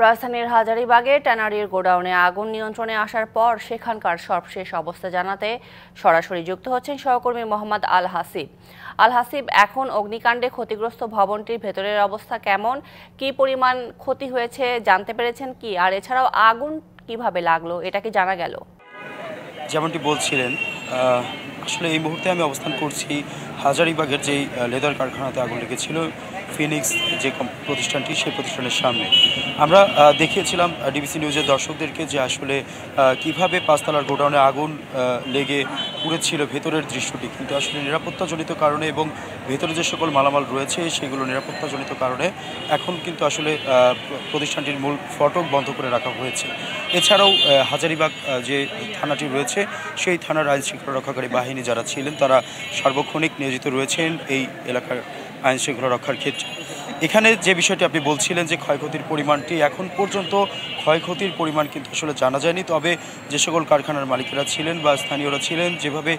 রাজধানীর হাজারীবাগে ট্যানারির গোডাউনে আগুন নিয়ন্ত্রণে আসার পর সেখানকার সবশেষ অবস্থা জানাতে সরাসরি যুক্ত হচ্ছেন সহকর্মী মোহাম্মদ আল হাসিব। আল হাসিব, এখন অগ্নিকাণ্ডে ক্ষতিগ্রস্ত ভবনটির ভেতরের অবস্থা কেমন, কি পরিমাণ ক্ষতি হয়েছে জানতে পেরেছেন কি, আর এছাড়াও আগুন কিভাবে লাগলো এটা কি জানা গেল? যেমনটি বলছিলেন, আসলে এই মুহূর্তে আমি অবস্থান করছি হাজারীবাগের যেই লেদার কারখানাতে আগুন লেগেছিল, ফিনিক্স যে প্রতিষ্ঠানটি, সেই প্রতিষ্ঠানের সামনে আমরা দেখিয়েছিলাম ডিবিসি নিউজের দর্শকদেরকে যে আসলে কিভাবে পাঁচতলার গোডাউনে আগুন লেগে পুড়েছিল ভেতরের দৃশ্যটি। কিন্তু আসলে নিরাপত্তাজনিত কারণে এবং ভেতরে যে সকল মালামাল রয়েছে সেগুলো নিরাপত্তাজনিত কারণে এখন কিন্তু আসলে প্রতিষ্ঠানটির মূল ফটক বন্ধ করে রাখা হয়েছে। এছাড়াও হাজারীবাগ যে থানাটি রয়েছে সেই থানার আইন শৃঙ্খলা রক্ষাকারী বাহিনী যারা ছিলেন তারা সার্বক্ষণিক নিয়োজিত রয়েছেন এই এলাকার আইন শৃঙ্খলা রক্ষার ক্ষেত্রে। এখানে যে বিষয়টি আপনি বলছিলেন যে ক্ষয়ক্ষতির পরিমাণটি, এখন পর্যন্ত ক্ষয়ক্ষতির পরিমাণ কিন্তু আসলে জানা যায়নি। তবে যে সকল কারখানার মালিকেরা ছিলেন বা স্থানীয়রা ছিলেন, যেভাবে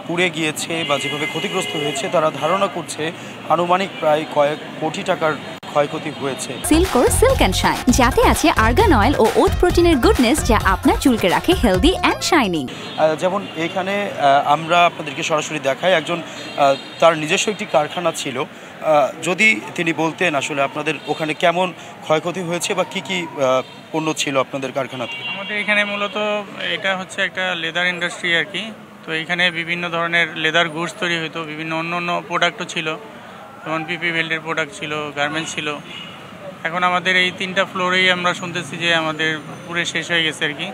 পুড়ে গিয়েছে বা যেভাবে ক্ষতিগ্রস্ত হয়েছে, তারা ধারণা করছে আনুমানিক প্রায় কয়েক কোটি টাকার ক্ষয়ক্ষতি হয়েছে। সিল্কোর সিল্ক অ্যান্ড শাইন, যাতে আছে আর্গান অয়েল ও ওট প্রোটিনের গুডনেস, যা আপনার চুলকে রাখে হেলদি অ্যান্ড শাইনিং। যেমন এখানে আমরা আপনাদেরকে সরাসরি দেখাই, একজন তার নিজস্ব একটি কারখানা ছিল। যদি তিনি বলতেন আসলে আপনাদের ওখানে কেমন ক্ষয়ক্ষতি হয়েছে বা কি কি পণ্য ছিল আপনাদের কারখানাতে? আমাদের এখানে মূলত এটা হচ্ছে একটা লেদার ইন্ডাস্ট্রি আর কি। তো এখানে বিভিন্ন ধরনের লেদার গুডস তৈরি হতো, বিভিন্ন অন্য অন্য প্রোডাক্টও ছিল, যেমন পিপি বেল্টের প্রোডাক্ট ছিল, গার্মেন্টস ছিল। এখন আমাদের এই 3টা ফ্লোরেই আমরা শুনতেছি যে আমাদের পুরো শেষ হয়ে গেছে আর কি।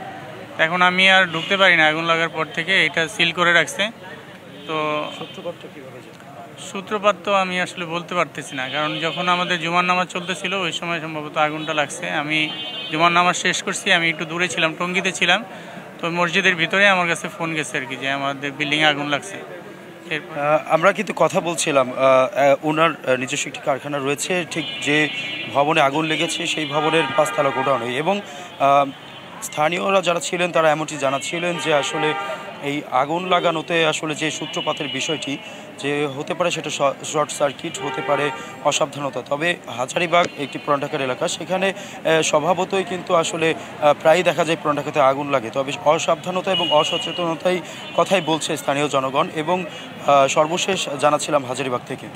এখন আমি আর ঢুকতে পারি না, আগুন লাগার পর থেকে এটা সিল করে রাখছে। তো সূত্রপাত তো আমি আসলে বলতে পারতেছি না, কারণ যখন আমাদের জুমার নামাজ চলতেছিল ওই সময় সম্ভবত আগুনটা লাগছে। আমি জুমার নামাজ শেষ করছি, আমি একটু দূরে ছিলাম, টঙ্গীতে ছিলাম। তো মসজিদের ভিতরে আমার কাছে ফোন গেছে আর কি যে আমাদের বিল্ডিংয়ে আগুন লাগছে। আমরা কিন্তু কথা বলছিলাম, ওনার নিজস্ব একটি কারখানা রয়েছে ঠিক যে ভবনে আগুন লেগেছে সেই ভবনের 5তলা গোডাউনে, এবং স্থানীয়রা যারা ছিলেন তারা এমনটি জানাচ্ছিলেন যে আসলে এই আগুন লাগানোতে আসলে যে সূত্রপাতের বিষয়টি যে হতে পারে সেটা শর্ট সার্কিট, হতে পারে অসাবধানতা। তবে হাজারীবাগ একটি পুরান ঢাকার এলাকা, সেখানে স্বভাবতই কিন্তু আসলে প্রায়ই দেখা যায় পুরান ঢাকাতে আগুন লাগে। তবে অসাবধানতা এবং অসচেতনতাই কথাই বলছে স্থানীয় জনগণ। এবং সর্বশেষ জানাচ্ছিলাম হাজারীবাগ থেকে।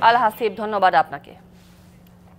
আল হাসিব, ধন্যবাদ আপনাকে।